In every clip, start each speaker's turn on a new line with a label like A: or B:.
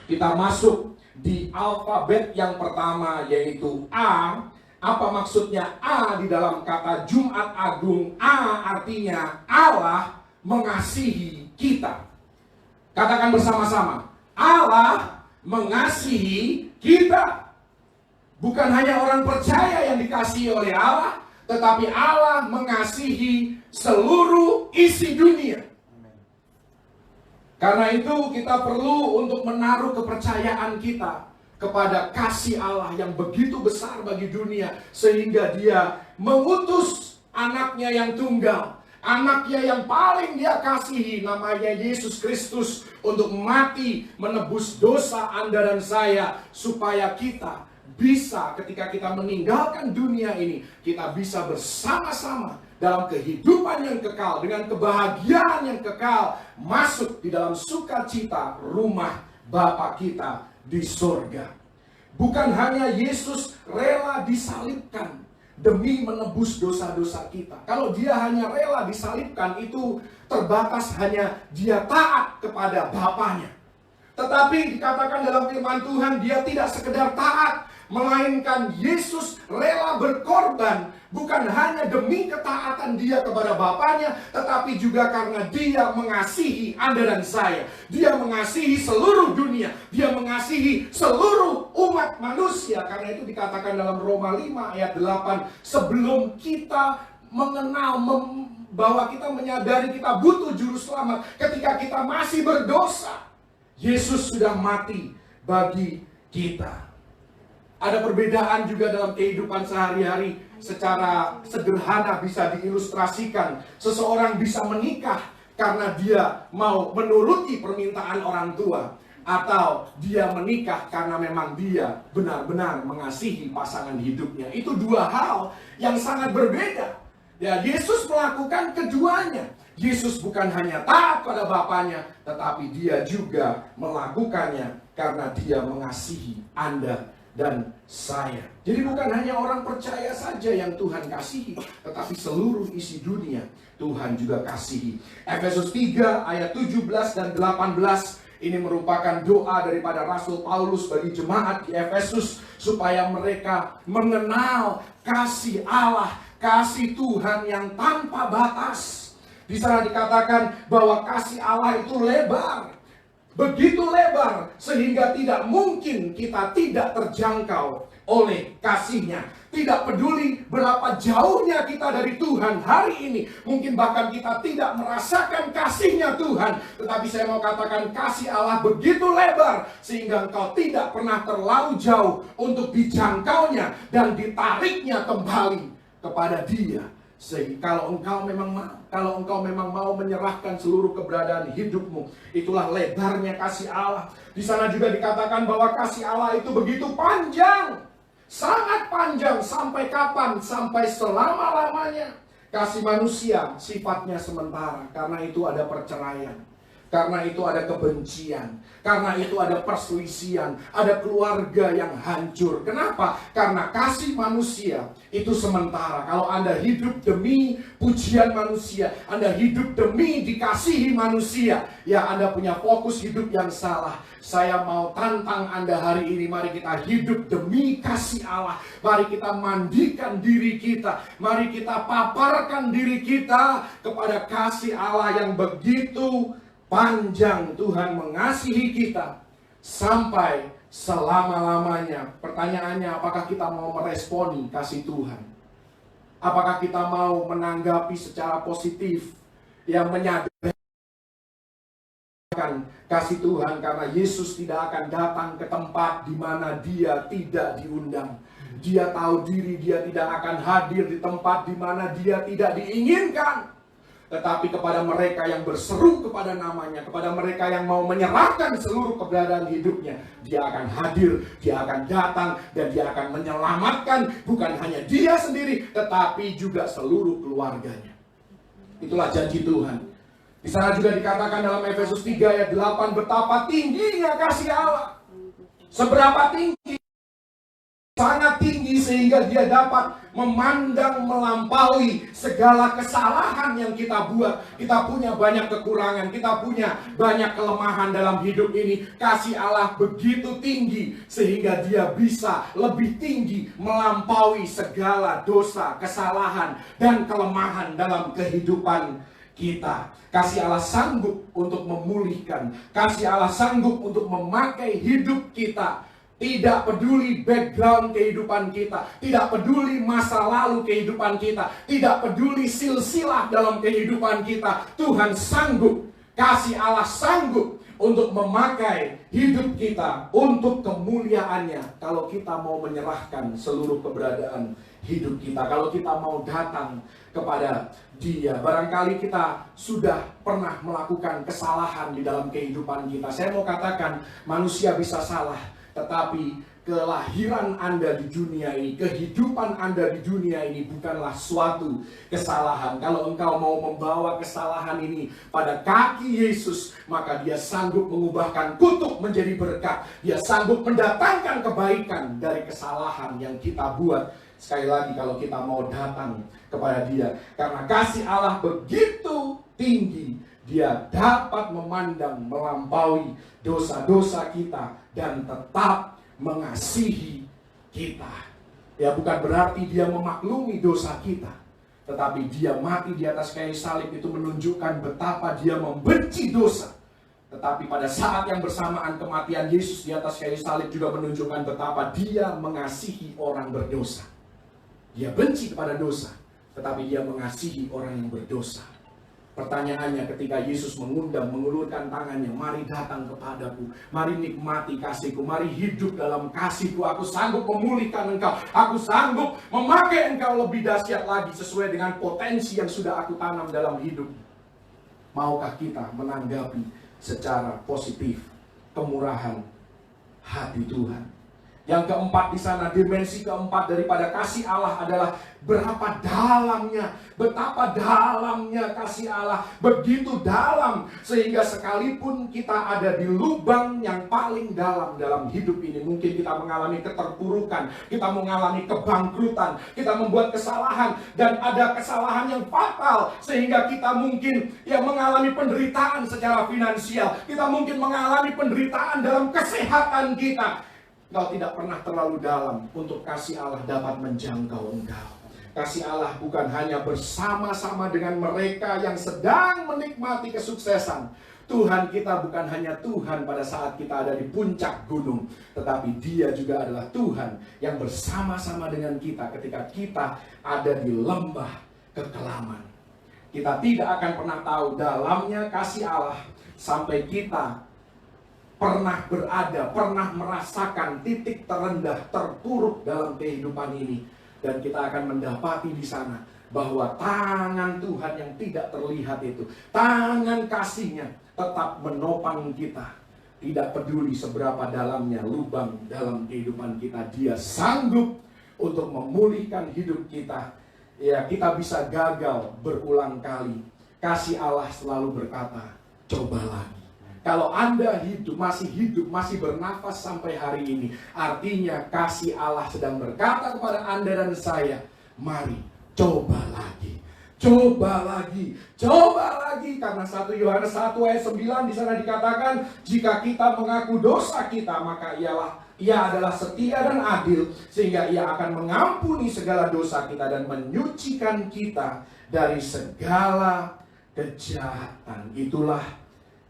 A: Kita masuk di alfabet yang pertama, yaitu A. Apa maksudnya A di dalam kata Jumat Agung? A artinya Allah mengasihi kita. Katakan bersama-sama, Allah mengasihi kita. Bukan hanya orang percaya yang dikasihi oleh Allah, tetapi Allah mengasihi seluruh isi dunia. Karena itu kita perlu untuk menaruh kepercayaan kita kepada kasih Allah yang begitu besar bagi dunia, sehingga Dia mengutus anaknya yang tunggal, anaknya yang paling Dia kasihi, namanya Yesus Kristus, untuk mati menebus dosa Anda dan saya, supaya kita bisa, ketika kita meninggalkan dunia ini, kita bisa bersama-sama dalam kehidupan yang kekal, dengan kebahagiaan yang kekal, masuk di dalam sukacita rumah Bapa kita di surga. Bukan hanya Yesus rela disalibkan demi menebus dosa-dosa kita. Kalau Dia hanya rela disalibkan, itu terbatas hanya Dia taat kepada Bapanya. Tetapi dikatakan dalam firman Tuhan, Dia tidak sekedar taat, melainkan Yesus rela berkorban, bukan hanya demi ketaatan Dia kepada Bapanya, tetapi juga karena Dia mengasihi Anda dan saya. Dia mengasihi seluruh dunia, Dia mengasihi seluruh umat manusia. Karena itu dikatakan dalam Roma 5 ayat 8, sebelum kita mengenal bahwa kita menyadari kita butuh juru selamat, ketika kita masih berdosa, Yesus sudah mati bagi kita. Ada perbedaan juga dalam kehidupan sehari-hari. Secara sederhana bisa diilustrasikan. Seseorang bisa menikah karena dia mau menuruti permintaan orang tua, atau dia menikah karena memang dia benar-benar mengasihi pasangan hidupnya. Itu dua hal yang sangat berbeda. Ya, Yesus melakukan keduanya. Yesus bukan hanya taat pada Bapanya, tetapi Dia juga melakukannya karena Dia mengasihi Anda dan saya. Jadi bukan hanya orang percaya saja yang Tuhan kasihi, tetapi seluruh isi dunia Tuhan juga kasihi. Efesus 3 ayat 17 dan 18, ini merupakan doa daripada Rasul Paulus bagi jemaat di Efesus, supaya mereka mengenal kasih Allah, kasih Tuhan yang tanpa batas. Di sana dikatakan bahwa kasih Allah itu lebar, begitu lebar, sehingga tidak mungkin kita tidak terjangkau oleh kasih-Nya. Tidak peduli berapa jauhnya kita dari Tuhan hari ini, mungkin bahkan kita tidak merasakan kasih-Nya Tuhan, tetapi saya mau katakan kasih Allah begitu lebar, sehingga engkau tidak pernah terlalu jauh untuk dijangkaunya dan ditariknya kembali kepada Dia. Sehingga kalau engkau memang mau menyerahkan seluruh keberadaan hidupmu, itulah lebarnya kasih Allah. Di sana juga dikatakan bahwa kasih Allah itu begitu panjang, sangat panjang. Sampai kapan? Sampai selama-lamanya. Kasih manusia sifatnya sementara, karena itu ada perceraian, karena itu ada kebencian, karena itu ada perselisihan, ada keluarga yang hancur. Kenapa? Karena kasih manusia itu sementara. Kalau Anda hidup demi pujian manusia, Anda hidup demi dikasihi manusia, ya Anda punya fokus hidup yang salah. Saya mau tantang Anda hari ini, mari kita hidup demi kasih Allah. Mari kita mandikan diri kita, mari kita paparkan diri kita kepada kasih Allah yang begitu panjang. Tuhan mengasihi kita sampai selama-lamanya. Pertanyaannya, apakah kita mau meresponi kasih Tuhan? Apakah kita mau menanggapi secara positif, yang menyadarkan kasih Tuhan? Karena Yesus tidak akan datang ke tempat di mana Dia tidak diundang. Dia tahu diri Dia tidak akan hadir di tempat di mana Dia tidak diinginkan. Tetapi kepada mereka yang berseru kepada namanya, kepada mereka yang mau menyerahkan seluruh keberadaan hidupnya, Dia akan hadir, Dia akan datang, dan Dia akan menyelamatkan bukan hanya Dia sendiri, tetapi juga seluruh keluarganya. Itulah janji Tuhan. Di sana juga dikatakan dalam Efesus 3 ayat 8, betapa tingginya kasih Allah. Seberapa tinggi sangat tinggi sehingga dia dapat memandang melampaui segala kesalahan yang kita buat. Kita punya banyak kekurangan, kita punya banyak kelemahan dalam hidup ini. Kasih Allah begitu tinggi sehingga dia bisa lebih tinggi melampaui segala dosa, kesalahan, dan kelemahan dalam kehidupan kita. Kasih Allah sanggup untuk memulihkan. Kasih Allah sanggup untuk memakai hidup kita. Tidak peduli background kehidupan kita, tidak peduli masa lalu kehidupan kita, tidak peduli silsilah dalam kehidupan kita. Tuhan sanggup, kasih Allah sanggup untuk memakai hidup kita untuk kemuliaannya. Kalau kita mau menyerahkan seluruh keberadaan hidup kita, kalau kita mau datang kepada Dia. Barangkali kita sudah pernah melakukan kesalahan di dalam kehidupan kita. Saya mau katakan, manusia bisa salah, tetapi kelahiran Anda di dunia ini, kehidupan Anda di dunia ini bukanlah suatu kesalahan. Kalau engkau mau membawa kesalahan ini pada kaki Yesus, maka Dia sanggup mengubahkan kutuk menjadi berkat. Dia sanggup mendatangkan kebaikan dari kesalahan yang kita buat. Sekali lagi, kalau kita mau datang kepada Dia, karena kasih Allah begitu tinggi, Dia dapat memandang melampaui dosa-dosa kita dan tetap mengasihi kita. Ya, bukan berarti Dia memaklumi dosa kita, tetapi Dia mati di atas kayu salib itu menunjukkan betapa Dia membenci dosa. Tetapi pada saat yang bersamaan kematian Yesus di atas kayu salib juga menunjukkan betapa Dia mengasihi orang berdosa. Dia benci kepada dosa, tetapi Dia mengasihi orang yang berdosa. Pertanyaannya, ketika Yesus mengulurkan tangannya, mari datang kepadaku, mari nikmati kasihku, mari hidup dalam kasihku, aku sanggup memulihkan engkau, aku sanggup memakai engkau lebih dahsyat lagi sesuai dengan potensi yang sudah aku tanam dalam hidup. Maukah kita menanggapi secara positif kemurahan hati Tuhan? Yang keempat di sana, dimensi keempat daripada kasih Allah adalah berapa dalamnya, betapa dalamnya kasih Allah, begitu dalam sehingga sekalipun kita ada di lubang yang paling dalam hidup ini, mungkin kita mengalami keterpurukan, kita mengalami kebangkrutan, kita membuat kesalahan dan ada kesalahan yang fatal sehingga kita mungkin mengalami penderitaan secara finansial, kita mungkin mengalami penderitaan dalam kesehatan kita. Engkau tidak pernah terlalu dalam untuk kasih Allah dapat menjangkau engkau. Kasih Allah bukan hanya bersama-sama dengan mereka yang sedang menikmati kesuksesan. Tuhan kita bukan hanya Tuhan pada saat kita ada di puncak gunung, tetapi Dia juga adalah Tuhan yang bersama-sama dengan kita ketika kita ada di lembah kekelaman. Kita tidak akan pernah tahu dalamnya kasih Allah sampai kita pernah berada, pernah merasakan titik terendah, terpuruk dalam kehidupan ini. Dan kita akan mendapati di sana bahwa tangan Tuhan yang tidak terlihat itu, tangan kasih-Nya tetap menopang kita. Tidak peduli seberapa dalamnya lubang dalam kehidupan kita, Dia sanggup untuk memulihkan hidup kita. Ya, kita bisa gagal berulang kali. Kasih Allah selalu berkata, coba lagi. Kalau Anda masih bernafas sampai hari ini, artinya kasih Allah sedang berkata kepada Anda dan saya, mari coba lagi. Coba lagi, coba lagi. Karena 1 Yohanes 1 ayat 9 di sana dikatakan, jika kita mengaku dosa kita, maka Ia adalah setia dan adil, sehingga Ia akan mengampuni segala dosa kita dan menyucikan kita dari segala kejahatan. Itulah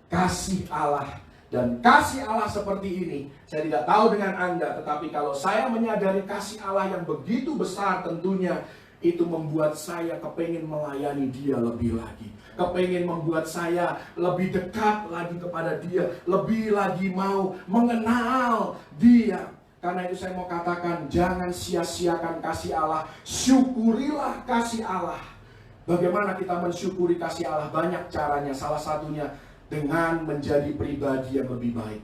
A: kasih Allah. Dan kasih Allah seperti ini, saya tidak tahu dengan Anda, tetapi kalau saya menyadari kasih Allah yang begitu besar, tentunya itu membuat saya kepingin melayani Dia lebih lagi, kepingin membuat saya lebih dekat lagi kepada Dia, lebih lagi mau mengenal Dia. Karena itu saya mau katakan, jangan sia-siakan kasih Allah, syukurilah kasih Allah. Bagaimana kita mensyukuri kasih Allah? Banyak caranya, salah satunya dengan menjadi pribadi yang lebih baik,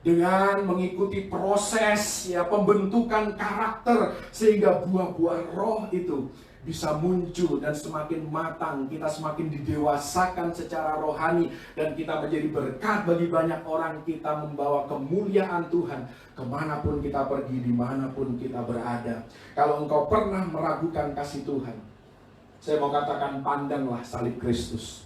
A: dengan mengikuti proses pembentukan karakter, sehingga buah-buah roh itu bisa muncul dan semakin matang, kita semakin didewasakan secara rohani, dan kita menjadi berkat bagi banyak orang. Kita membawa kemuliaan Tuhan kemanapun kita pergi, dimanapun kita berada. Kalau engkau pernah meragukan kasih Tuhan, saya mau katakan, pandanglah salib Kristus.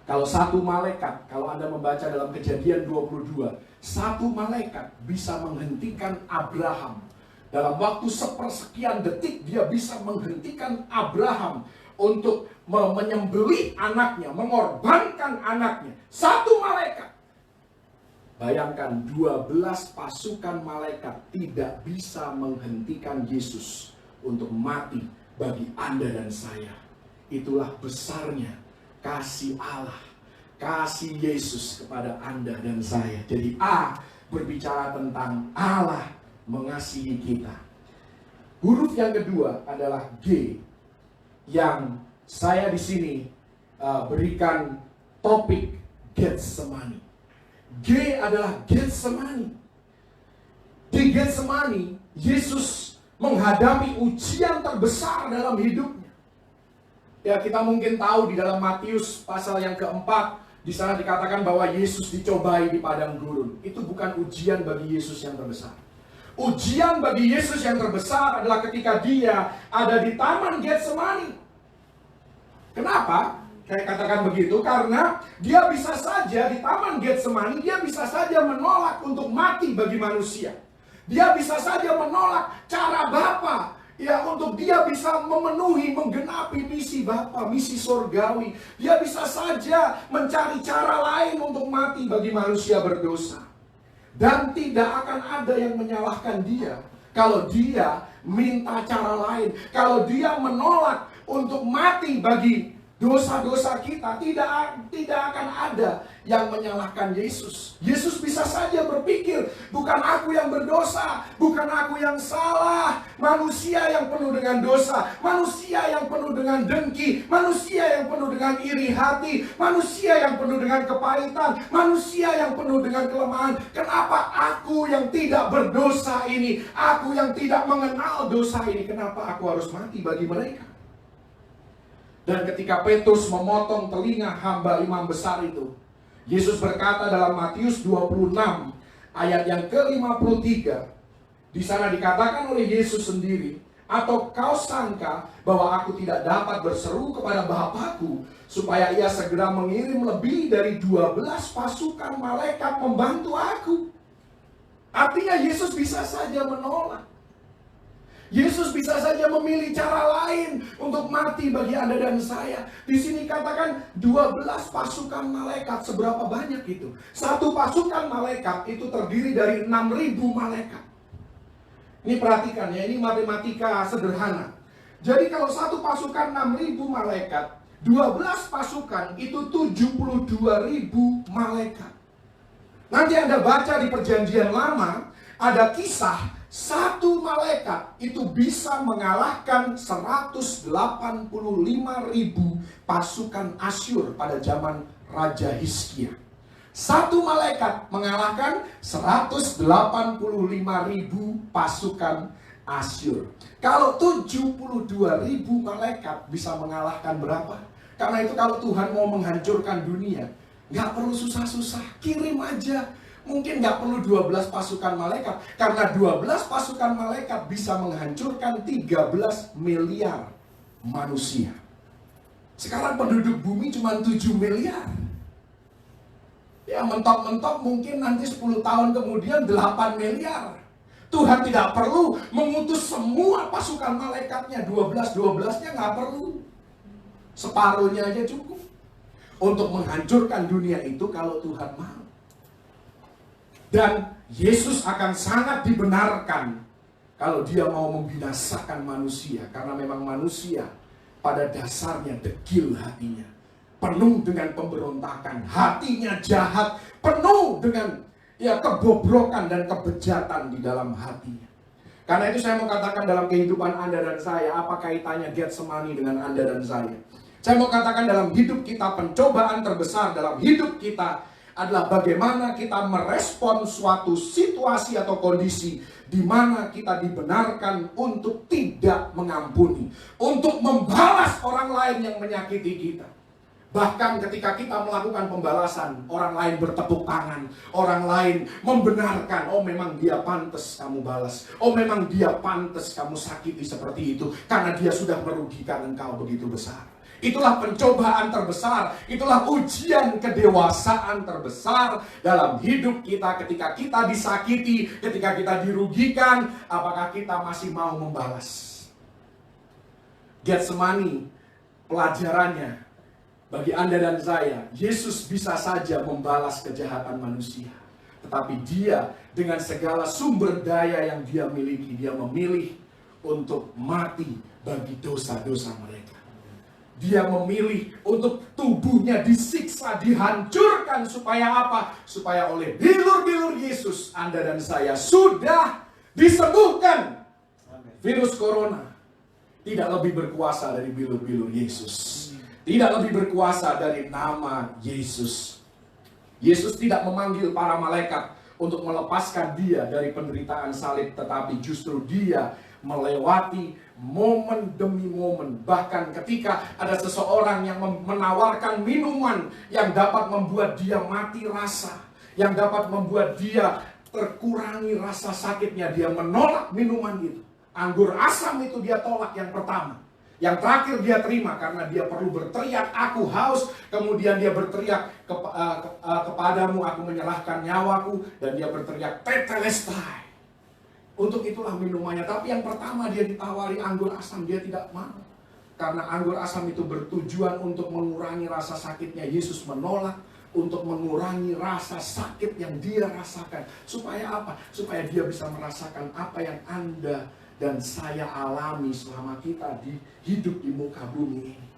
A: Kalau satu malaikat, kalau Anda membaca dalam Kejadian 22, satu malaikat bisa menghentikan Abraham. Dalam waktu sepersekian detik, dia bisa menghentikan Abraham untuk menyembelih anaknya, mengorbankan anaknya. Satu malaikat. Bayangkan, 12 pasukan malaikat tidak bisa menghentikan Yesus untuk mati bagi Anda dan saya. Itulah besarnya kasih Allah, kasih Yesus kepada Anda dan saya. Jadi A berbicara tentang Allah mengasihi kita. Huruf yang kedua adalah G, yang saya di sini berikan topik Getsemani. G adalah Getsemani. Di Getsemani, Yesus menghadapi ujian terbesar dalam hidupnya. Ya, kita mungkin tahu di dalam Matius pasal yang keempat, di sana dikatakan bahwa Yesus dicobai di padang gurun. Itu bukan ujian bagi Yesus yang terbesar. Ujian bagi Yesus yang terbesar adalah ketika dia ada di Taman Getsemani. Kenapa? Saya katakan begitu karena dia bisa saja di Taman Getsemani, dia bisa saja menolak untuk mati bagi manusia. Dia bisa saja menolak cara Bapa, ya, untuk dia bisa memenuhi, menggenapi misi Bapa, misi surgawi. Dia bisa saja mencari cara lain untuk mati bagi manusia berdosa. Dan tidak akan ada yang menyalahkan dia kalau dia minta cara lain. Kalau dia menolak untuk mati bagi dosa-dosa kita, tidak akan ada yang menyalahkan Yesus. Yesus bisa saja berpikir, bukan aku yang berdosa, bukan aku yang salah. Manusia yang penuh dengan dosa, manusia yang penuh dengan dengki, manusia yang penuh dengan iri hati, manusia yang penuh dengan kepahitan, manusia yang penuh dengan kelemahan. Kenapa aku yang tidak berdosa ini, aku yang tidak mengenal dosa ini, kenapa aku harus mati bagi mereka? Dan ketika Petrus memotong telinga hamba imam besar itu, Yesus berkata dalam Matius 26 ayat yang ke-53, di sana dikatakan oleh Yesus sendiri, atau kau sangka bahwa aku tidak dapat berseru kepada Bapakku supaya ia segera mengirim lebih dari 12 pasukan malaikat membantu aku? Artinya Yesus bisa saja menolak. Yesus bisa saja memilih cara lain untuk mati bagi Anda dan saya. Di sini katakan 12 pasukan malaikat. Seberapa banyak itu? Satu pasukan malaikat itu terdiri dari 6.000 malaikat. Ini perhatikan ya, ini matematika sederhana. Jadi kalau satu pasukan 6.000 malaikat, 12 pasukan itu 72.000 malaikat. Nanti Anda baca di Perjanjian Lama, ada kisah satu malaikat itu bisa mengalahkan 185.000 pasukan Asyur pada zaman Raja Hizkia. Satu malaikat mengalahkan 185.000 pasukan Asyur. Kalau 72.000 malaikat bisa mengalahkan berapa? Karena itu kalau Tuhan mau menghancurkan dunia, nggak perlu susah-susah, kirim aja. Mungkin nggak perlu 12 pasukan malaikat, karena 12 pasukan malaikat bisa menghancurkan 13 miliar manusia. Sekarang penduduk bumi cuma 7 miliar. Ya, mentok-mentok mungkin nanti 10 tahun kemudian 8 miliar. Tuhan tidak perlu mengutus semua pasukan malaikatnya, 12-12-nya nggak perlu. Separuhnya aja cukup untuk menghancurkan dunia itu kalau Tuhan mau. Dan Yesus akan sangat dibenarkan kalau dia mau membinasakan manusia. Karena memang manusia pada dasarnya degil hatinya, penuh dengan pemberontakan, hatinya jahat, penuh dengan kebobrokan dan kebejatan di dalam hatinya. Karena itu saya mau katakan dalam kehidupan Anda dan saya, apa kaitannya Getsemani dengan Anda dan saya? Saya mau katakan dalam hidup kita, pencobaan terbesar dalam hidup kita adalah bagaimana kita merespon suatu situasi atau kondisi di mana kita dibenarkan untuk tidak mengampuni, untuk membalas orang lain yang menyakiti kita. Bahkan ketika kita melakukan pembalasan, orang lain bertepuk tangan, orang lain membenarkan, oh memang dia pantas kamu balas, oh memang dia pantas kamu sakiti seperti itu, karena dia sudah merugikan engkau begitu besar. Itulah pencobaan terbesar, itulah ujian kedewasaan terbesar dalam hidup kita. Ketika kita disakiti, ketika kita dirugikan, apakah kita masih mau membalas? Getsemani, pelajarannya bagi Anda dan saya, Yesus bisa saja membalas kejahatan manusia. Tetapi dia dengan segala sumber daya yang dia miliki, dia memilih untuk mati bagi dosa-dosa mereka. Dia memilih untuk tubuhnya disiksa, dihancurkan. Supaya apa? Supaya oleh bilur-bilur Yesus, Anda dan saya sudah disembuhkan. Virus corona tidak lebih berkuasa dari bilur-bilur Yesus. Tidak lebih berkuasa dari nama Yesus. Yesus tidak memanggil para malaikat untuk melepaskan dia dari penderitaan salib, tetapi justru dia melewati momen demi momen. Bahkan ketika ada seseorang yang menawarkan minuman yang dapat membuat dia mati rasa, yang dapat membuat dia terkurangi rasa sakitnya, dia menolak minuman itu. Anggur asam itu dia tolak yang pertama. Yang terakhir dia terima karena dia perlu berteriak, aku haus. Kemudian dia berteriak, kepadamu aku menyerahkan nyawaku. Dan dia berteriak, tetelestai. Untuk itulah minumannya. Tapi yang pertama dia ditawari anggur asam, dia tidak mau. Karena anggur asam itu bertujuan untuk mengurangi rasa sakitnya. Yesus menolak untuk mengurangi rasa sakit yang dia rasakan. Supaya apa? Supaya dia bisa merasakan apa yang Anda dan saya alami selama kita hidup di muka bumi ini.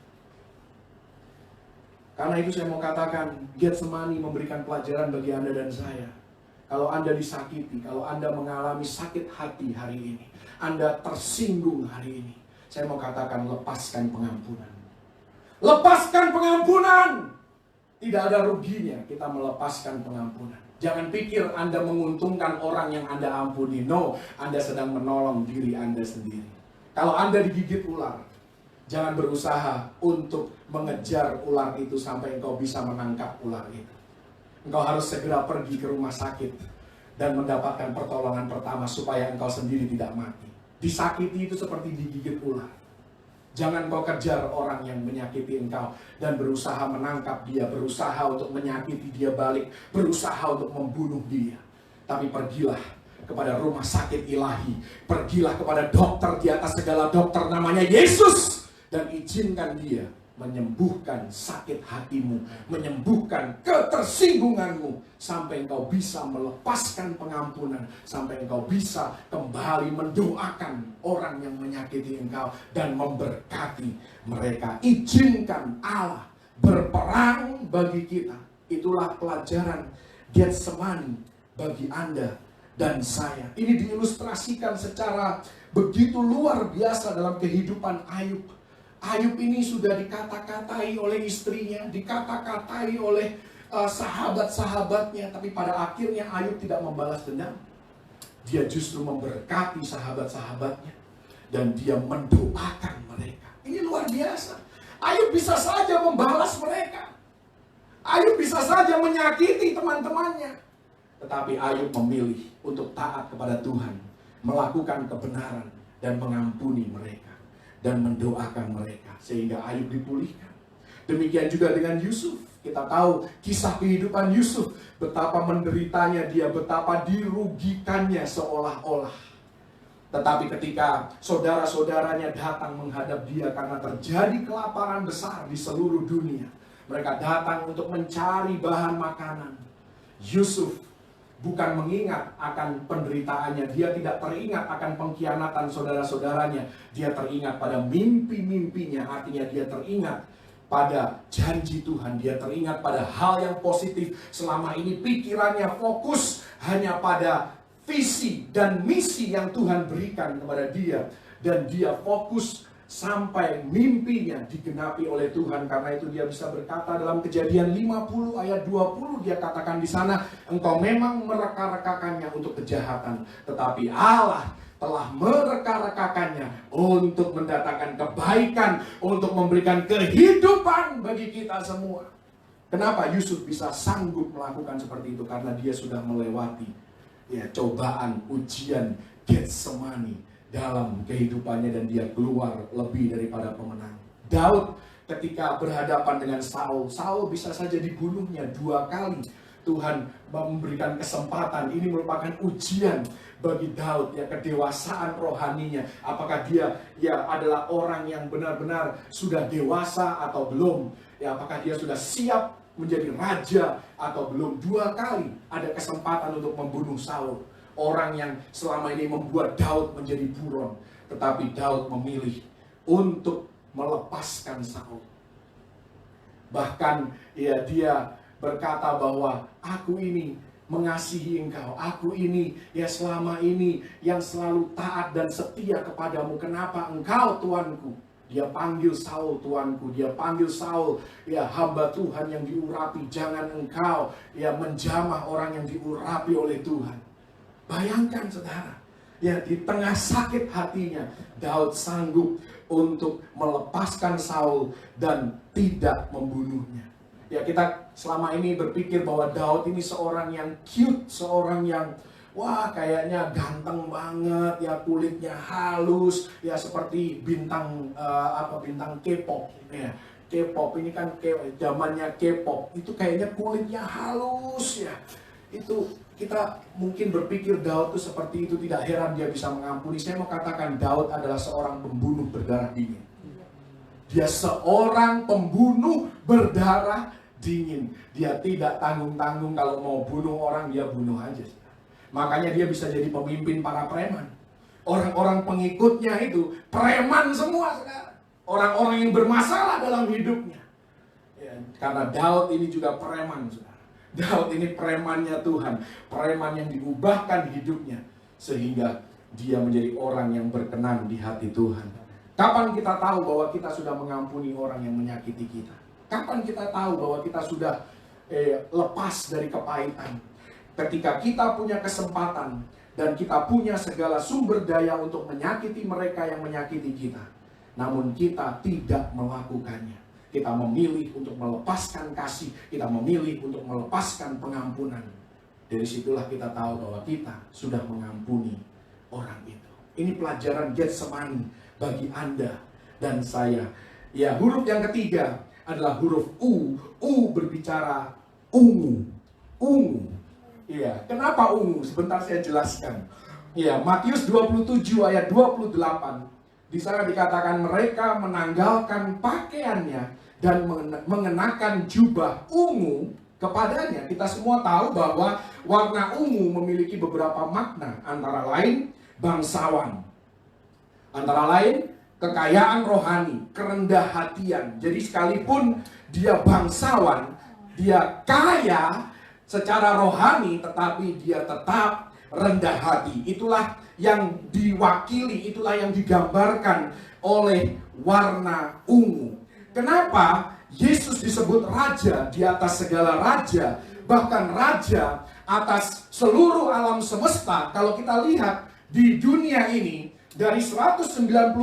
A: Karena itu saya mau katakan, Getsemani memberikan pelajaran bagi Anda dan saya. Kalau Anda disakiti, kalau Anda mengalami sakit hati hari ini, Anda tersinggung hari ini, saya mau katakan, lepaskan pengampunan. Lepaskan pengampunan. Tidak ada ruginya kita melepaskan pengampunan. Jangan pikir Anda menguntungkan orang yang Anda ampuni. No, Anda sedang menolong diri Anda sendiri. Kalau Anda digigit ular, jangan berusaha untuk mengejar ular itu sampai engkau bisa menangkap ular itu. Engkau harus segera pergi ke rumah sakit dan mendapatkan pertolongan pertama supaya engkau sendiri tidak mati. Disakiti itu seperti digigit ular. Jangan kau kejar orang yang menyakiti engkau dan berusaha menangkap dia, berusaha untuk menyakiti dia balik, berusaha untuk membunuh dia. Tapi pergilah kepada rumah sakit ilahi, pergilah kepada dokter di atas segala dokter namanya Yesus, dan izinkan dia menyembuhkan sakit hatimu, menyembuhkan ketersinggunganmu, sampai engkau bisa melepaskan pengampunan, sampai engkau bisa kembali mendoakan orang yang menyakiti engkau dan memberkati mereka. Izinkan Allah berperang bagi kita. Itulah pelajaran Getsemani bagi Anda dan saya. Ini diilustrasikan secara begitu luar biasa dalam kehidupan Ayub. Ayub ini sudah dikata-katai oleh istrinya, dikata-katai oleh sahabat-sahabatnya, tapi pada akhirnya Ayub tidak membalas dendam. Dia justru memberkati sahabat-sahabatnya dan dia mendoakan mereka. Ini luar biasa. Ayub bisa saja membalas mereka. Ayub bisa saja menyakiti teman-temannya. Tetapi Ayub memilih untuk taat kepada Tuhan, melakukan kebenaran dan mengampuni mereka dan mendoakan mereka sehingga Ayub dipulihkan. Demikian juga dengan Yusuf. Kita tahu kisah kehidupan Yusuf, betapa menderitanya dia, betapa dirugikannya seolah-olah. Tetapi ketika saudara-saudaranya datang menghadap dia karena terjadi kelaparan besar di seluruh dunia, mereka datang untuk mencari bahan makanan. Yusuf bukan mengingat akan penderitaannya, dia tidak teringat akan pengkhianatan saudara-saudaranya. Dia teringat pada mimpi-mimpinya, artinya dia teringat pada janji Tuhan. Dia teringat pada hal yang positif. Selama ini pikirannya fokus hanya pada visi dan misi yang Tuhan berikan kepada dia. Dan dia fokus sampai mimpinya digenapi oleh Tuhan. Karena itu dia bisa berkata dalam Kejadian 50 ayat 20, dia katakan di sana, engkau memang mereka-rekakannya untuk kejahatan, tetapi Allah telah mereka-rekakannya untuk mendatangkan kebaikan, untuk memberikan kehidupan bagi kita semua. Kenapa Yusuf bisa sanggup melakukan seperti itu? Karena dia sudah melewati cobaan, ujian Getsemani dalam kehidupannya, dan dia keluar lebih daripada pemenang. Daud ketika berhadapan dengan Saul bisa saja dibunuhnya 2 kali. Tuhan memberikan kesempatan. Ini merupakan ujian bagi Daud, kedewasaan rohaninya. Apakah dia adalah orang yang benar-benar sudah dewasa atau belum? Apakah dia sudah siap menjadi raja atau belum? 2 kali ada kesempatan untuk membunuh Saul, orang yang selama ini membuat Daud menjadi buron. Tetapi Daud memilih untuk melepaskan Saul. Bahkan dia berkata bahwa aku ini mengasihi engkau, aku ini selama ini yang selalu taat dan setia kepadamu. Kenapa engkau Tuanku? Dia panggil Saul Tuanku, dia panggil Saul hamba Tuhan yang diurapi. Jangan engkau menjamah orang yang diurapi oleh Tuhan. Bayangkan saudara, di tengah sakit hatinya, Daud sanggup untuk melepaskan Saul dan tidak membunuhnya. Kita selama ini berpikir bahwa Daud ini seorang yang cute, seorang yang kayaknya ganteng banget, kulitnya halus, seperti bintang bintang K-pop. K-pop ini kan zamannya K-pop, itu kayaknya kulitnya halus Itu kita mungkin berpikir Daud itu seperti itu, tidak heran dia bisa mengampuni. Saya mau katakan Daud adalah seorang pembunuh berdarah dingin. Dia seorang pembunuh berdarah dingin. Dia tidak tanggung-tanggung, kalau mau bunuh orang dia bunuh aja. Makanya dia bisa jadi pemimpin para preman. Orang-orang pengikutnya itu preman semua sekarang. Orang-orang yang bermasalah dalam hidupnya. Karena Daud ini juga preman, saudara. Daud ini premannya Tuhan, preman yang diubahkan hidupnya sehingga dia menjadi orang yang berkenan di hati Tuhan. Kapan kita tahu bahwa kita sudah mengampuni orang yang menyakiti kita? Kapan kita tahu bahwa kita sudah lepas dari kepahitan? Ketika kita punya kesempatan dan kita punya segala sumber daya untuk menyakiti mereka yang menyakiti kita, namun kita tidak melakukannya. Kita memilih untuk melepaskan kasih, kita memilih untuk melepaskan pengampunan. Dari situlah kita tahu bahwa kita sudah mengampuni orang itu. Ini pelajaran Getsemani bagi Anda dan saya. Huruf yang ketiga adalah huruf U. U berbicara ungu. Ungu. Kenapa ungu? Sebentar saya jelaskan. Matius 27 ayat 28. Di sana dikatakan mereka menanggalkan pakaiannya dan mengenakan jubah ungu kepadanya. Kita semua tahu bahwa warna ungu memiliki beberapa makna, antara lain bangsawan, antara lain kekayaan rohani, kerendah hatian. Jadi sekalipun dia bangsawan, dia kaya secara rohani, tetapi dia tetap rendah hati. Itulah yang diwakili, itulah yang digambarkan oleh warna ungu. Kenapa Yesus disebut raja di atas segala raja, bahkan raja atas seluruh alam semesta? Kalau kita lihat di dunia ini, dari 197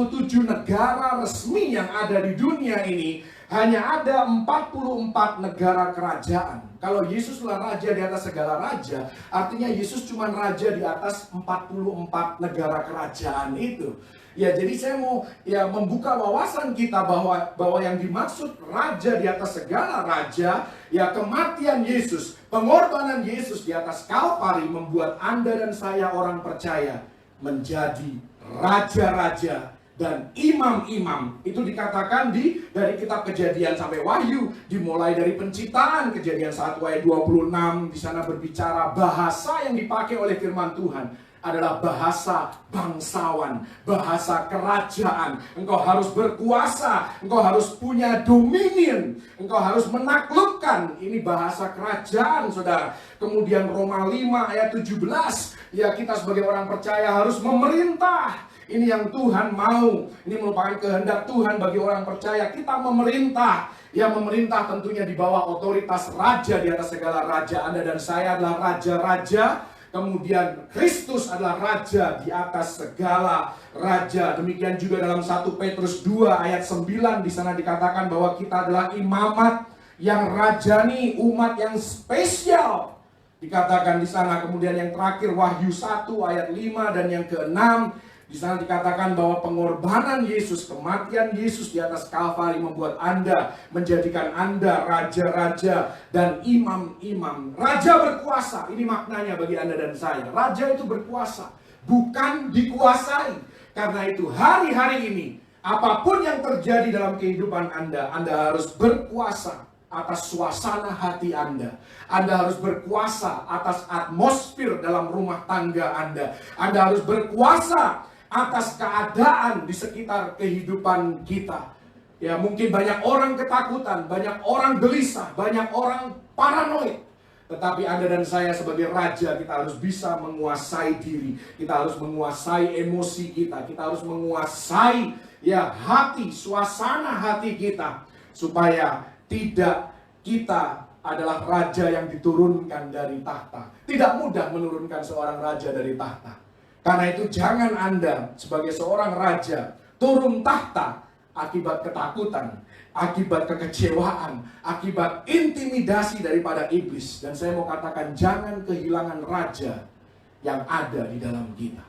A: negara resmi yang ada di dunia ini, hanya ada 44 negara kerajaan. Kalau Yesuslah raja di atas segala raja, artinya Yesus cuma raja di atas 44 negara kerajaan itu. Jadi saya mau membuka wawasan kita bahwa yang dimaksud raja di atas segala raja, kematian Yesus, pengorbanan Yesus di atas Kalvari membuat Anda dan saya orang percaya menjadi raja-raja dan imam-imam. Itu dikatakan dari kitab Kejadian sampai Wahyu, dimulai dari penciptaan. Kejadian 1 ayat 26 di sana berbicara bahasa yang dipakai oleh firman Tuhan adalah bahasa bangsawan, bahasa kerajaan. Engkau harus berkuasa, engkau harus punya dominion, engkau harus menaklukkan. Ini bahasa kerajaan, saudara. Kemudian Roma 5 ayat 17, kita sebagai orang percaya harus memerintah. Ini yang Tuhan mau. Ini merupakan kehendak Tuhan bagi orang percaya. Kita memerintah. Yang memerintah tentunya di bawah otoritas raja di atas segala raja. Anda dan saya adalah raja-raja. Kemudian Kristus adalah raja di atas segala raja. Demikian juga dalam 1 Petrus 2 ayat 9 di sana dikatakan bahwa kita adalah imamat yang rajani, umat yang spesial. Dikatakan di sana. Kemudian yang terakhir Wahyu 1 ayat 5 dan yang ke-6 di sana dikatakan bahwa pengorbanan Yesus, kematian Yesus di atas Kalvari membuat Anda, menjadikan Anda raja-raja dan imam-imam. Raja berkuasa, ini maknanya bagi Anda dan saya. Raja itu berkuasa, bukan dikuasai. Karena itu hari-hari ini, apapun yang terjadi dalam kehidupan Anda harus berkuasa atas suasana hati Anda. Anda harus berkuasa atas atmosfer dalam rumah tangga Anda. Anda harus berkuasa atas keadaan di sekitar kehidupan kita. Ya, mungkin banyak orang ketakutan, banyak orang gelisah, banyak orang paranoid. Tetapi Anda dan saya sebagai raja, kita harus bisa menguasai diri. Kita harus menguasai emosi kita. Kita harus menguasai hati, suasana hati kita. Supaya tidak kita adalah raja yang diturunkan dari tahta. Tidak mudah menurunkan seorang raja dari tahta. Karena itu jangan Anda sebagai seorang raja turun tahta akibat ketakutan, akibat kekecewaan, akibat intimidasi daripada iblis. Dan saya mau katakan jangan kehilangan raja yang ada di dalam kita.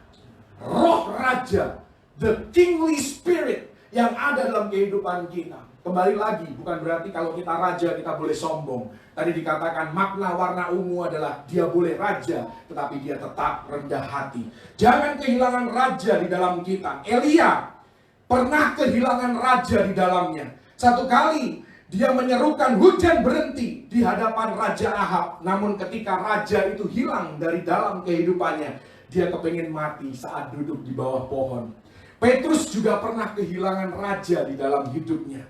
A: Roh raja, the kingly spirit yang ada dalam kehidupan kita. Kembali lagi, bukan berarti kalau kita raja kita boleh sombong. Tadi dikatakan makna warna ungu adalah dia boleh raja, tetapi dia tetap rendah hati. Jangan kehilangan raja di dalam kita. Elia pernah kehilangan raja di dalamnya. Satu kali dia menyerukan hujan berhenti di hadapan Raja Ahab. Namun ketika raja itu hilang dari dalam kehidupannya, dia kepingin mati saat duduk di bawah pohon. Petrus juga pernah kehilangan raja di dalam hidupnya.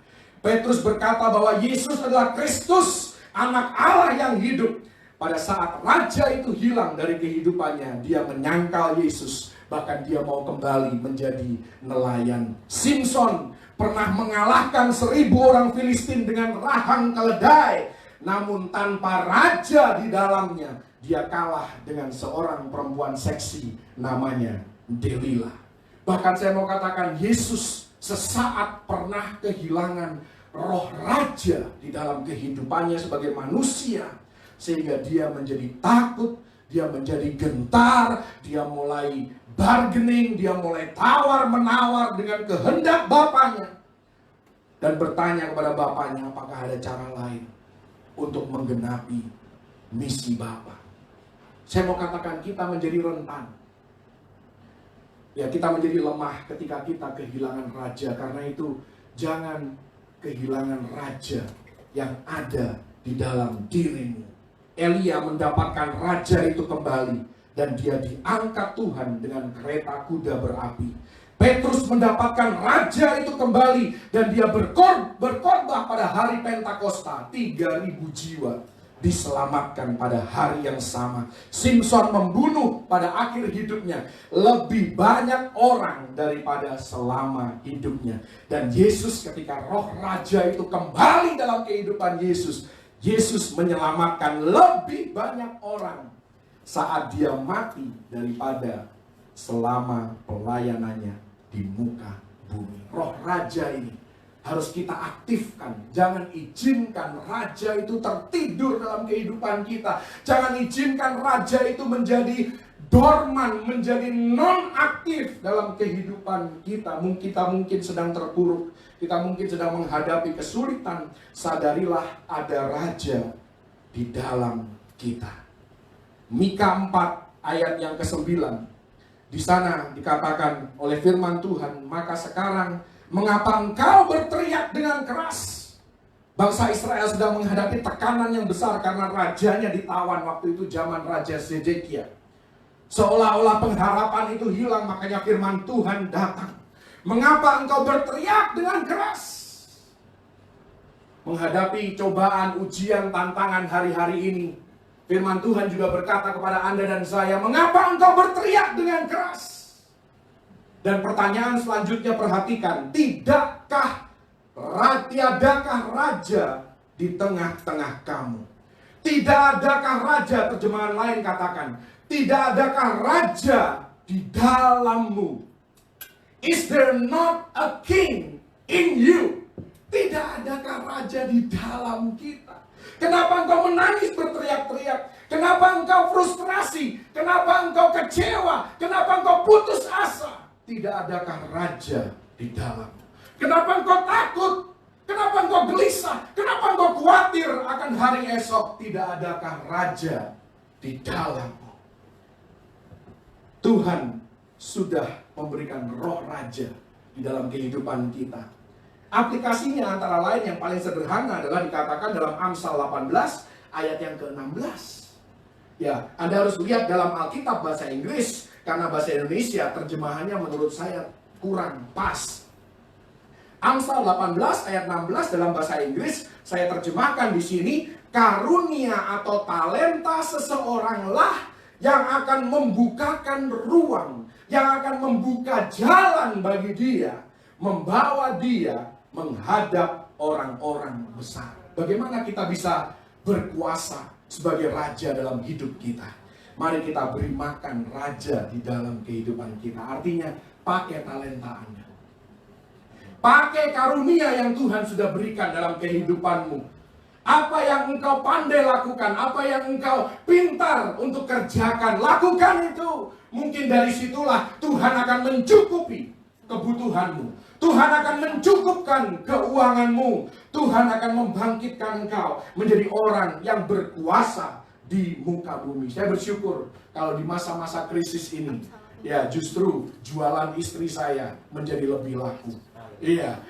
A: Petrus berkata bahwa Yesus adalah Kristus, anak Allah yang hidup. Pada saat raja itu hilang dari kehidupannya, dia menyangkal Yesus. Bahkan dia mau kembali menjadi nelayan. Simson pernah mengalahkan 1000 orang Filistin dengan rahang keledai. Namun tanpa raja di dalamnya, dia kalah dengan seorang perempuan seksi namanya Delilah. Bahkan saya mau katakan Yesus sesaat pernah kehilangan roh raja di dalam kehidupannya sebagai manusia. Sehingga dia menjadi takut, dia menjadi gentar, dia mulai bargaining, dia mulai tawar-menawar dengan kehendak Bapaknya. Dan bertanya kepada Bapaknya, apakah ada cara lain untuk menggenapi misi Bapa. Saya mau katakan kita menjadi rentan. Ya, kita menjadi lemah ketika kita kehilangan raja. Karena itu jangan kehilangan raja yang ada di dalam dirimu. Elia mendapatkan raja itu kembali dan dia diangkat Tuhan dengan kereta kuda berapi. Petrus mendapatkan raja itu kembali dan dia berkhotbah pada hari Pentakosta. 3.000 jiwa diselamatkan pada hari yang sama. Simson membunuh pada akhir hidupnya lebih banyak orang daripada selama hidupnya. Dan Yesus ketika roh raja itu kembali dalam kehidupan Yesus, Yesus menyelamatkan lebih banyak orang saat dia mati daripada selama pelayanannya di muka bumi. Roh raja ini harus kita aktifkan. Jangan izinkan raja itu tertidur dalam kehidupan kita. Jangan izinkan raja itu menjadi dorman, menjadi non-aktif dalam kehidupan kita. Kita mungkin sedang terpuruk. Kita mungkin sedang menghadapi kesulitan. Sadarilah ada raja di dalam kita. Mika 4 ayat yang ke-9. Di sana dikatakan oleh firman Tuhan, maka sekarang mengapa engkau berteriak dengan keras? Bangsa Israel sedang menghadapi tekanan yang besar karena rajanya ditawan waktu itu zaman Raja Zedekia. Seolah-olah pengharapan itu hilang, makanya firman Tuhan datang. Mengapa engkau berteriak dengan keras? Menghadapi cobaan, ujian, tantangan hari-hari ini, firman Tuhan juga berkata kepada Anda dan saya, mengapa engkau berteriak dengan keras? Dan pertanyaan selanjutnya perhatikan, tiadakah raja di tengah-tengah kamu? Tidak adakah raja, terjemahan lain katakan, tidak adakah raja di dalammu? Is there not a king in you? Tidak adakah raja di dalam kita? Kenapa engkau menangis berteriak-teriak? Kenapa engkau frustrasi? Kenapa engkau kecewa? Kenapa engkau putus asa? Tidak adakah raja di dalammu? Kenapa engkau takut? Kenapa engkau gelisah? Kenapa engkau khawatir akan hari esok? Tidak adakah raja di dalammu? Tuhan sudah memberikan roh raja di dalam kehidupan kita. Aplikasinya antara lain yang paling sederhana adalah dikatakan dalam Amsal 18 ayat yang ke-16. Ya, Anda harus lihat dalam Alkitab bahasa Inggris, karena bahasa Indonesia terjemahannya menurut saya kurang pas. Amsal 18 ayat 16 dalam bahasa Inggris saya terjemahkan di sini, karunia atau talenta seseoranglah yang akan membukakan ruang, yang akan membuka jalan bagi dia, membawa dia menghadap orang-orang besar. Bagaimana kita bisa berkuasa sebagai raja dalam hidup kita? Mari kita beri makan raja di dalam kehidupan kita. Artinya, pakai talenta Anda. Pakai karunia yang Tuhan sudah berikan dalam kehidupanmu. Apa yang engkau pandai lakukan, apa yang engkau pintar untuk kerjakan, lakukan itu. Mungkin dari situlah Tuhan akan mencukupi kebutuhanmu. Tuhan akan mencukupkan keuanganmu. Tuhan akan membangkitkan engkau menjadi orang yang berkuasa di muka bumi. Saya bersyukur kalau di masa-masa krisis ini, ya justru jualan istri saya menjadi lebih laku. Iya,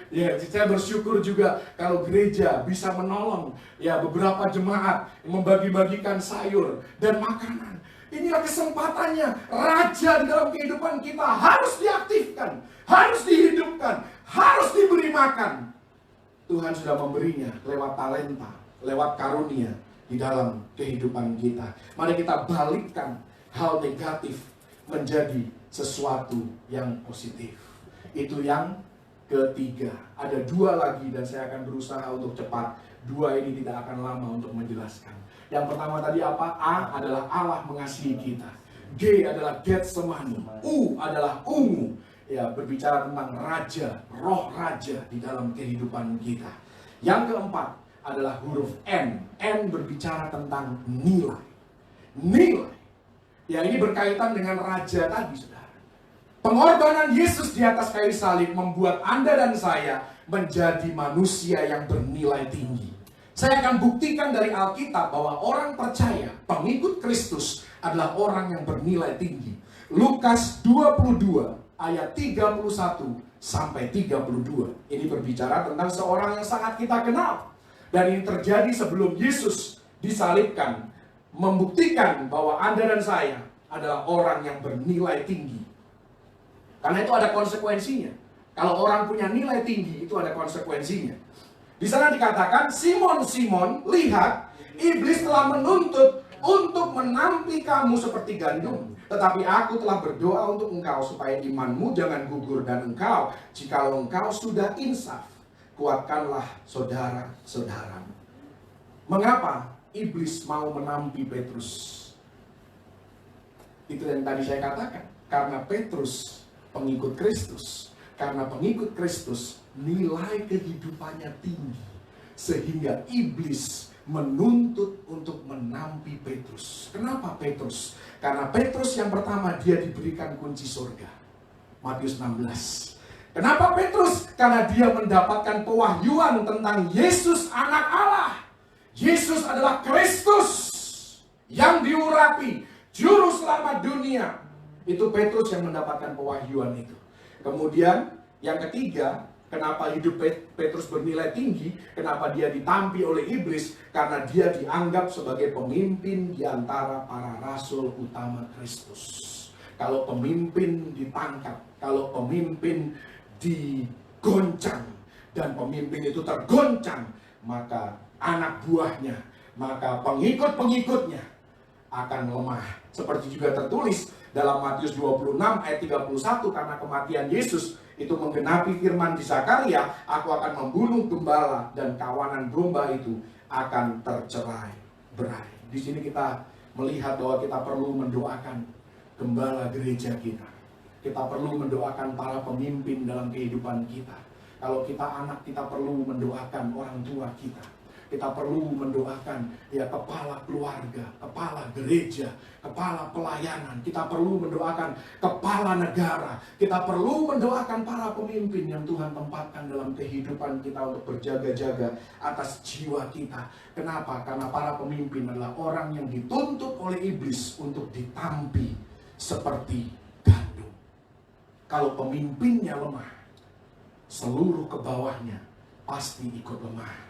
A: saya bersyukur juga kalau gereja bisa menolong ya beberapa jemaat membagi-bagikan sayur dan makanan. Inilah kesempatannya. Raja di dalam kehidupan kita harus diaktifkan, harus dihidupkan, harus diberi makan. Tuhan sudah memberinya lewat talenta, lewat karunia di dalam kehidupan kita. Mari kita balikkan hal negatif menjadi sesuatu yang positif. Itu yang ketiga. Ada dua lagi dan saya akan berusaha untuk cepat. Dua ini tidak akan lama untuk menjelaskan. Yang pertama tadi apa? A adalah Allah mengasihi kita. G adalah Getsemani. U adalah ungu. Ya, berbicara tentang raja, roh raja di dalam kehidupan kita. Yang keempat adalah huruf N. N berbicara tentang nilai. Nilai. Ya, ini berkaitan dengan raja tadi, saudara. Pengorbanan Yesus di atas kayu salib membuat Anda dan saya menjadi manusia yang bernilai tinggi. Saya akan buktikan dari Alkitab bahwa orang percaya, pengikut Kristus adalah orang yang bernilai tinggi. Lukas 22 ayat 31 sampai 32. Ini berbicara tentang seorang yang sangat kita kenal. Dan ini terjadi sebelum Yesus disalibkan, membuktikan bahwa Anda dan saya adalah orang yang bernilai tinggi. Karena itu ada konsekuensinya. Kalau orang punya nilai tinggi, itu ada konsekuensinya. Di sana dikatakan, Simon, Simon, lihat, iblis telah menuntut untuk menampi kamu seperti gandum. Tetapi aku telah berdoa untuk engkau supaya imanmu jangan gugur, dan engkau, jikalau engkau sudah insaf, kuatkanlah saudara-saudaramu. Mengapa iblis mau menampi Petrus? Itu yang tadi saya katakan. Karena Petrus pengikut Kristus. Karena pengikut Kristus nilai kehidupannya tinggi. Sehingga iblis menuntut untuk menampi Petrus. Kenapa Petrus? Karena Petrus yang pertama dia diberikan kunci surga. Matius 16. Kenapa Petrus? Karena dia mendapatkan pewahyuan tentang Yesus anak Allah. Yesus adalah Kristus yang diurapi, juru selamat dunia. Itu Petrus yang mendapatkan pewahyuan itu. Kemudian yang ketiga, kenapa hidup Petrus bernilai tinggi? Kenapa dia ditampi oleh iblis? Karena dia dianggap sebagai pemimpin di antara para rasul utama Kristus. Kalau pemimpin ditangkap, kalau pemimpin digoncang, dan pemimpin itu tergoncang, maka anak buahnya, maka pengikut-pengikutnya akan lemah. Seperti juga tertulis dalam Matius 26 ayat 31, karena kematian Yesus itu menggenapi firman di Zakaria, aku akan membunuh gembala dan kawanan domba itu akan tercerai berai. Di sini kita melihat bahwa kita perlu mendoakan gembala gereja kita. Kita perlu mendoakan para pemimpin dalam kehidupan kita. Kalau kita anak, kita perlu mendoakan orang tua kita. Kita perlu mendoakan kepala keluarga, kepala gereja, kepala pelayanan. Kita perlu mendoakan kepala negara. Kita perlu mendoakan para pemimpin yang Tuhan tempatkan dalam kehidupan kita untuk berjaga-jaga atas jiwa kita. Kenapa? Karena para pemimpin adalah orang yang dituntut oleh iblis untuk ditampi seperti gandum. Kalau pemimpinnya lemah, seluruh ke bawahnya pasti ikut lemah.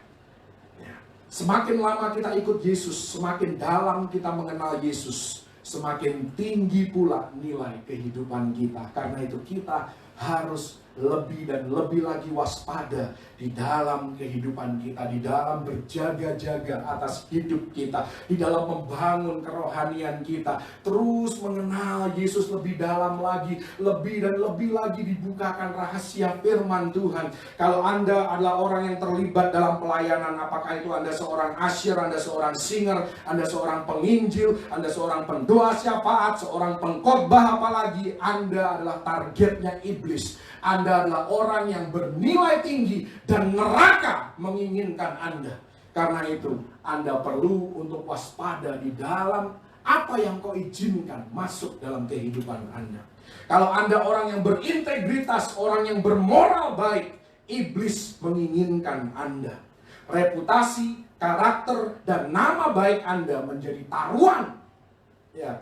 A: Semakin lama kita ikut Yesus, semakin dalam kita mengenal Yesus, semakin tinggi pula nilai kehidupan kita. Karena itu kita harus lebih dan lebih lagi waspada di dalam kehidupan kita, di dalam berjaga-jaga atas hidup kita, di dalam membangun kerohanian kita, terus mengenal Yesus lebih dalam lagi, lebih dan lebih lagi dibukakan rahasia firman Tuhan. Kalau Anda adalah orang yang terlibat dalam pelayanan, apakah itu Anda seorang asyir, Anda seorang singer, Anda seorang penginjil, Anda seorang pendoa syafaat, seorang pengkhotbah, apalagi Anda adalah targetnya iblis. Anda adalah orang yang bernilai tinggi dan neraka menginginkan Anda. Karena itu Anda perlu untuk waspada di dalam apa yang kau izinkan masuk dalam kehidupan Anda. Kalau Anda orang yang berintegritas, orang yang bermoral baik, iblis menginginkan Anda. Reputasi, karakter, dan nama baik Anda menjadi taruhan.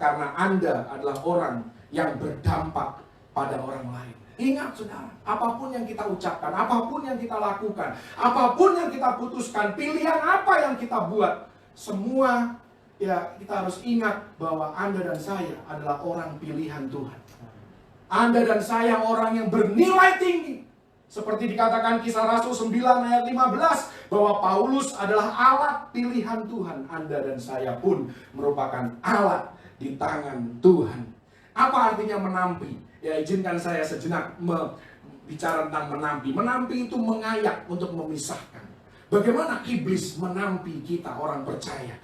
A: Karena Anda adalah orang yang berdampak pada orang lain. Ingat saudara, apapun yang kita ucapkan, apapun yang kita lakukan, apapun yang kita putuskan, pilihan apa yang kita buat, semua kita harus ingat bahwa Anda dan saya adalah orang pilihan Tuhan. Anda dan saya orang yang bernilai tinggi. Seperti dikatakan Kisah Rasul 9 ayat 15, bahwa Paulus adalah alat pilihan Tuhan. Anda dan saya pun merupakan alat di tangan Tuhan. Apa artinya menampi? Izinkan saya sejenak bicara tentang menampi. Menampi itu mengayak untuk memisahkan. Bagaimana iblis menampi kita orang percaya?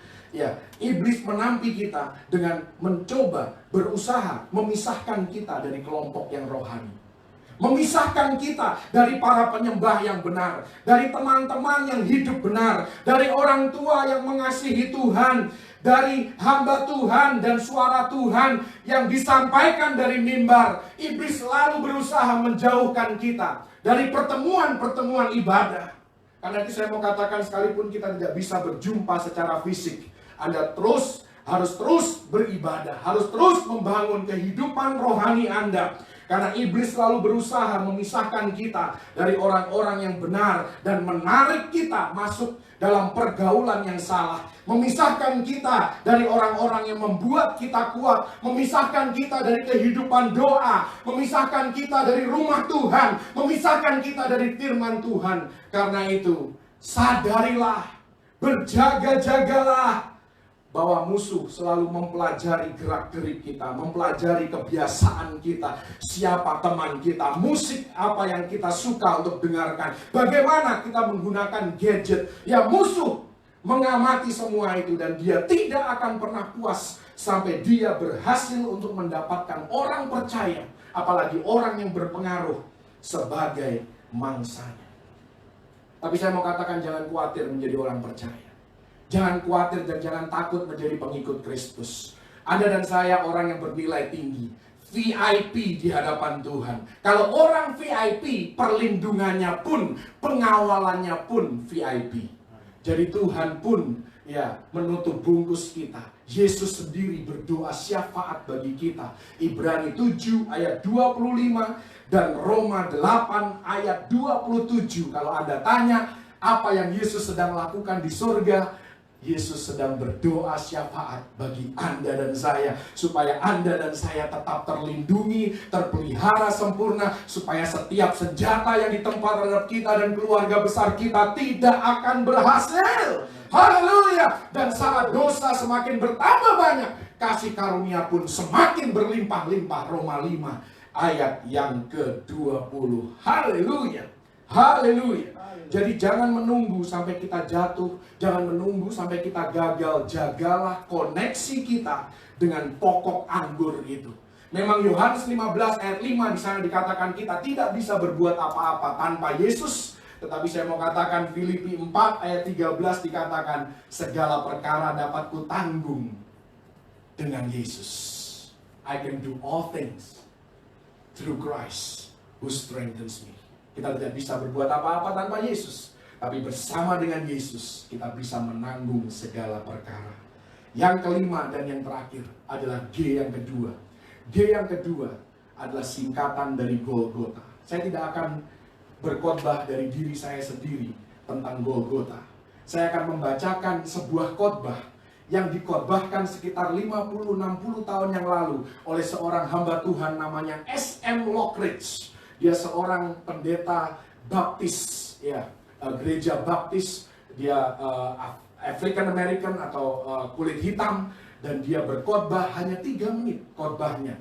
A: Iblis menampi kita dengan mencoba berusaha memisahkan kita dari kelompok yang rohani. Memisahkan kita dari para penyembah yang benar, dari teman-teman yang hidup benar, dari orang tua yang mengasihi Tuhan, dari hamba Tuhan dan suara Tuhan yang disampaikan dari mimbar. Iblis selalu berusaha menjauhkan kita dari pertemuan-pertemuan ibadah. Karena itu saya mau katakan, sekalipun kita tidak bisa berjumpa secara fisik, Anda harus terus beribadah, harus terus membangun kehidupan rohani Anda. Karena iblis selalu berusaha memisahkan kita dari orang-orang yang benar dan menarik kita masuk dalam pergaulan yang salah. Memisahkan kita dari orang-orang yang membuat kita kuat. Memisahkan kita dari kehidupan doa. Memisahkan kita dari rumah Tuhan. Memisahkan kita dari firman Tuhan. Karena itu, sadarilah, berjaga-jagalah, bahwa musuh selalu mempelajari gerak-gerik kita, mempelajari kebiasaan kita, siapa teman kita, musik apa yang kita suka untuk dengarkan, bagaimana kita menggunakan gadget. Musuh mengamati semua itu dan dia tidak akan pernah puas sampai dia berhasil untuk mendapatkan orang percaya, apalagi orang yang berpengaruh sebagai mangsanya. Tapi saya mau katakan, jangan khawatir menjadi orang percaya. Jangan khawatir dan jangan takut menjadi pengikut Kristus. Anda dan saya orang yang bernilai tinggi, VIP di hadapan Tuhan. Kalau orang VIP, perlindungannya pun, pengawalannya pun VIP. Jadi Tuhan pun menutup bungkus kita. Yesus sendiri berdoa syafaat bagi kita. Ibrani 7 ayat 25 dan Roma 8 ayat 27. Kalau Anda tanya apa yang Yesus sedang lakukan di surga, Yesus sedang berdoa syafaat bagi Anda dan saya, supaya Anda dan saya tetap terlindungi, terpelihara sempurna, supaya setiap senjata yang ditempa terhadap kita dan keluarga besar kita tidak akan berhasil. Haleluya. Dan saat dosa semakin bertambah banyak, kasih karunia pun semakin berlimpah-limpah. Roma 5 ayat yang ke-20. Haleluya. Haleluya. Jadi jangan menunggu sampai kita jatuh, jangan menunggu sampai kita gagal. Jagalah koneksi kita dengan pokok anggur itu. Memang Yohanes 15 ayat 5 di sana dikatakan kita tidak bisa berbuat apa-apa tanpa Yesus. Tetapi saya mau katakan Filipi 4 ayat 13 dikatakan segala perkara dapat kutanggung dengan Yesus. I can do all things through Christ who strengthens me. Kita tidak bisa berbuat apa-apa tanpa Yesus. Tapi bersama dengan Yesus kita bisa menanggung segala perkara. Yang kelima dan yang terakhir adalah G yang kedua. G yang kedua adalah singkatan dari Golgota. Saya tidak akan berkhotbah dari diri saya sendiri tentang Golgota. Saya akan membacakan sebuah khotbah yang dikhotbahkan sekitar 50-60 tahun yang lalu oleh seorang hamba Tuhan namanya S.M. Lockridge. Dia seorang pendeta baptis, ya, gereja baptis. Dia African American atau kulit hitam. Dan dia berkhotbah hanya 3 menit khotbahnya.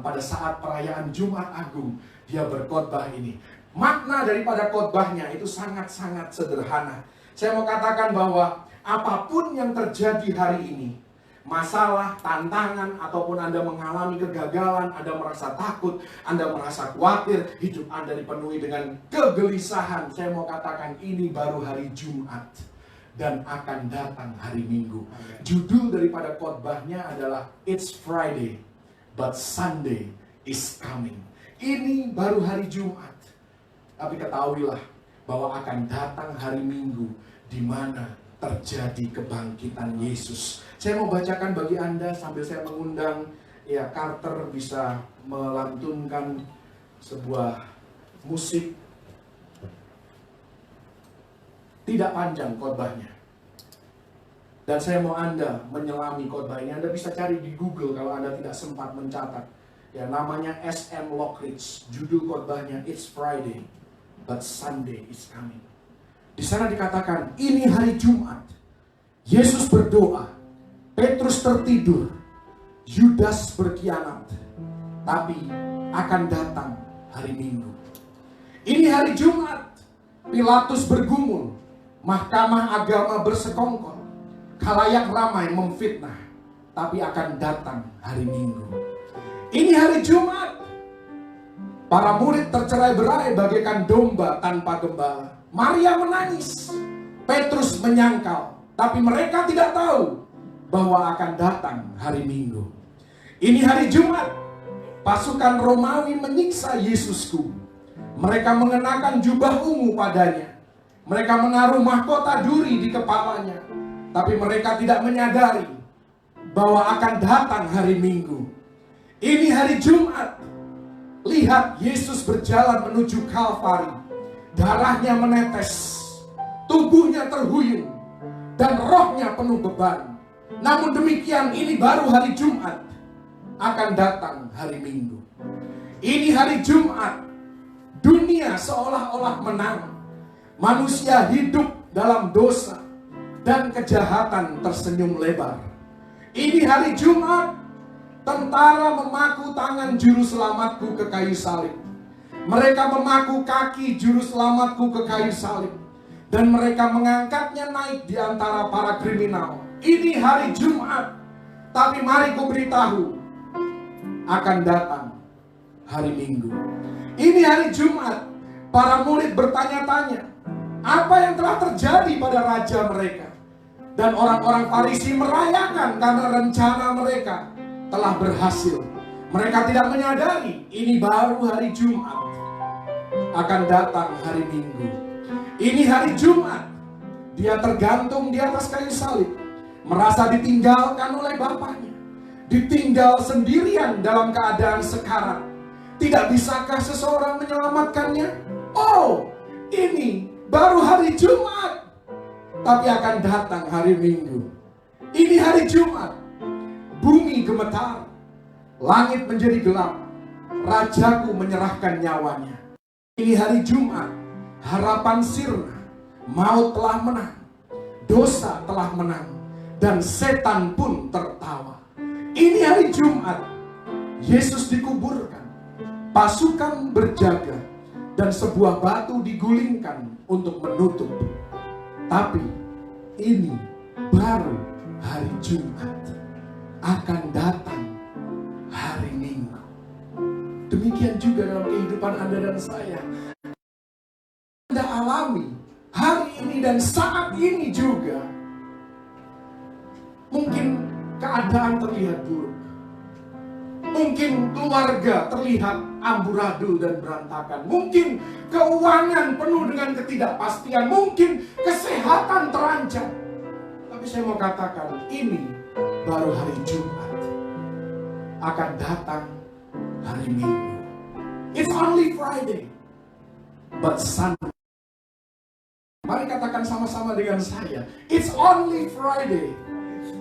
A: Pada saat perayaan Jumat Agung, dia berkhotbah ini. Makna daripada khotbahnya itu sangat-sangat sederhana. Saya mau katakan bahwa apapun yang terjadi hari ini, masalah, tantangan, ataupun Anda mengalami kegagalan, Anda merasa takut, Anda merasa khawatir, hidup Anda dipenuhi dengan kegelisahan. Saya mau katakan ini baru hari Jumat dan akan datang hari Minggu. Judul daripada khotbahnya adalah It's Friday, but Sunday is coming. Ini baru hari Jumat, tapi ketahuilah bahwa akan datang hari Minggu di mana terjadi kebangkitan Yesus. Saya mau bacakan bagi Anda sambil saya mengundang ya Carter bisa melantunkan sebuah musik. Tidak panjang khotbahnya. Dan saya mau Anda menyelami khotbah ini. Anda bisa cari di Google kalau Anda tidak sempat mencatat. Ya, namanya S.M. Lockridge. Judul khotbahnya It's Friday, but Sunday is coming. Di sana dikatakan, ini hari Jumat. Yesus berdoa, Petrus tertidur, Yudas berkhianat, tapi akan datang hari Minggu. Ini hari Jumat, Pilatus bergumul, mahkamah agama bersekongkol, khalayak ramai memfitnah, tapi akan datang hari Minggu. Ini hari Jumat, para murid tercerai-berai bagaikan domba tanpa gembala. Maria menangis, Petrus menyangkal, tapi mereka tidak tahu bahwa akan datang hari Minggu. Ini hari Jumat, pasukan Romawi menyiksa Yesusku. Mereka mengenakan jubah ungu padanya. Mereka menaruh mahkota duri di kepalanya. Tapi mereka tidak menyadari bahwa akan datang hari Minggu. Ini hari Jumat, lihat Yesus berjalan menuju Kalvari. Darahnya menetes, tubuhnya terhuyung, dan rohnya penuh beban. Namun demikian ini baru hari Jumat, akan datang hari Minggu. Ini hari Jumat, dunia seolah-olah menang. Manusia hidup dalam dosa dan kejahatan tersenyum lebar. Ini hari Jumat, tentara memaku tangan juru selamatku ke kayu salib. Mereka memaku kaki juru selamatku ke kayu salib. Dan mereka mengangkatnya naik di antara para kriminal. Ini hari Jumat. Tapi mari ku beritahu, akan datang hari Minggu. Ini hari Jumat. Para murid bertanya-tanya, apa yang telah terjadi pada raja mereka? Dan orang-orang Farisi merayakan karena rencana mereka telah berhasil. Mereka tidak menyadari ini baru hari Jumat, akan datang hari Minggu. Ini hari Jumat, dia tergantung di atas kayu salib, merasa ditinggalkan oleh bapaknya, ditinggal sendirian dalam keadaan sekarat. Tidak bisakah seseorang menyelamatkannya? Oh, ini baru hari Jumat, tapi akan datang hari Minggu. Ini hari Jumat, bumi gemetar, langit menjadi gelap, rajaku menyerahkan nyawanya. Ini hari Jumat, harapan sirna, maut telah menang, dosa telah menang, dan setan pun tertawa. Ini hari Jumat, Yesus dikuburkan, pasukan berjaga, dan sebuah batu digulingkan untuk menutup. Tapi ini baru hari Jumat, akan datang hari Minggu. Demikian juga dalam kehidupan Anda dan saya. Anda alami hari ini dan saat ini juga. Mungkin keadaan terlihat buruk. Mungkin keluarga terlihat amburadul dan berantakan. Mungkin keuangan penuh dengan ketidakpastian. Mungkin kesehatan terancam. Tapi saya mau katakan, ini baru hari Jumat. Akan datang hari Minggu. It's only Friday, but Sunday. Mari katakan sama-sama dengan saya. It's only Friday,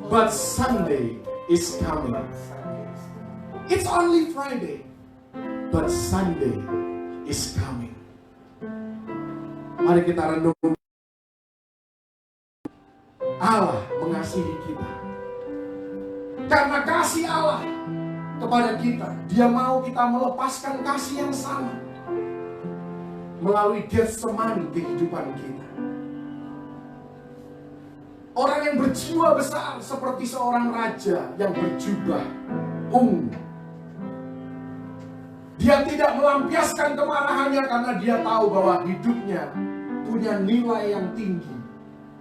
A: but Sunday is coming. It's only Friday, but Sunday is coming. Mari kita renung. Allah mengasihi kita. Karena kasih Allah kepada kita, Dia mau kita melepaskan kasih yang sama melalui Getsemani kehidupan kita. Orang yang berjiwa besar seperti seorang raja yang berjubah ungu. Dia tidak melampiaskan kemarahannya karena dia tahu bahwa hidupnya punya nilai yang tinggi.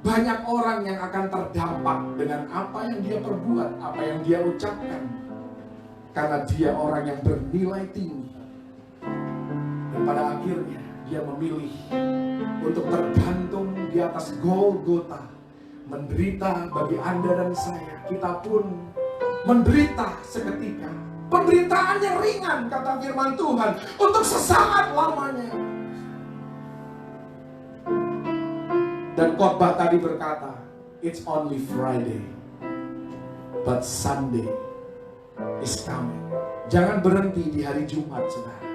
A: Banyak orang yang akan terdampak dengan apa yang dia perbuat, apa yang dia ucapkan. Karena dia orang yang bernilai tinggi. Dan pada akhirnya dia memilih untuk tergantung di atas Golgota, menderita bagi Anda dan saya. Kita pun menderita seketika. Penderitaannya ringan, kata firman Tuhan, untuk sesaat lamanya. Dan khotbah tadi berkata, it's only Friday, but Sunday is coming. Jangan berhenti di hari Jumat, saudara.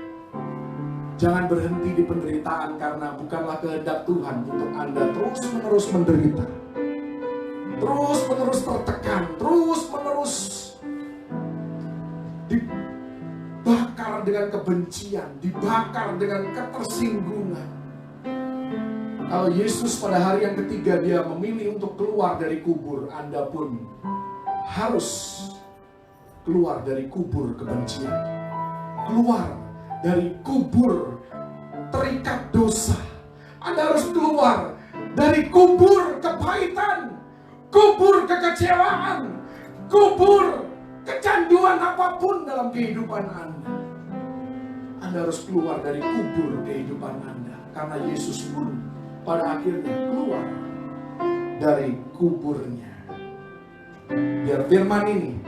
A: Jangan berhenti di penderitaan, karena bukanlah kehendak Tuhan untuk Anda terus-menerus menderita, terus-menerus tertekan, terus-menerus dibakar dengan kebencian, dibakar dengan ketersinggungan. Kalau Yesus pada hari yang ketiga dia memilih untuk keluar dari kubur, Anda pun harus keluar dari kubur kebencian, keluar dari kubur terikat dosa. Anda harus keluar dari kubur kepahitan, kubur kekecewaan, kubur kecanduan apapun dalam kehidupan Anda. Anda harus keluar dari kubur kehidupan Anda, karena Yesus pun pada akhirnya keluar dari kuburnya. Biar firman ini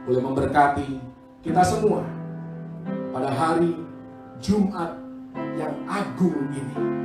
A: boleh memberkati kita semua pada hari Jumat yang agung ini.